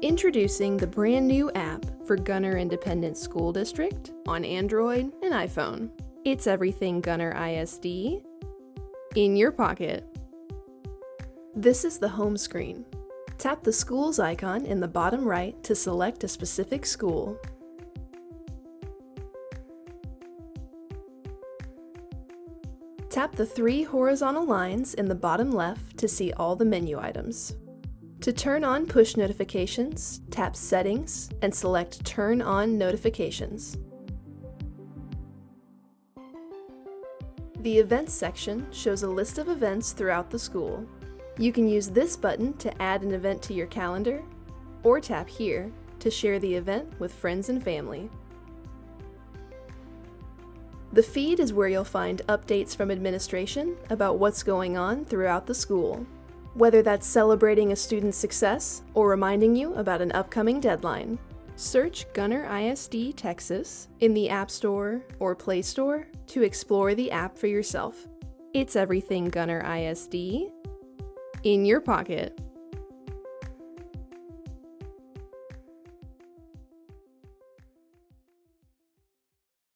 Introducing the brand new app for Gunter Independent School District on Android and iPhone. It's everything Gunter ISD in your pocket. This is the home screen. Tap the schools icon in the bottom right to select a specific school. Tap the 3 horizontal lines in the bottom left to see all the menu items. To turn on push notifications, tap Settings and select Turn on Notifications. The Events section shows a list of events throughout the school. You can use this button to add an event to your calendar, or tap here to share the event with friends and family. The feed is where you'll find updates from administration about what's going on throughout the school, whether that's celebrating a student's success or reminding you about an upcoming deadline. Search Gunter ISD Texas in the App Store or Play Store to explore the app for yourself. It's everything Gunter ISD in your pocket.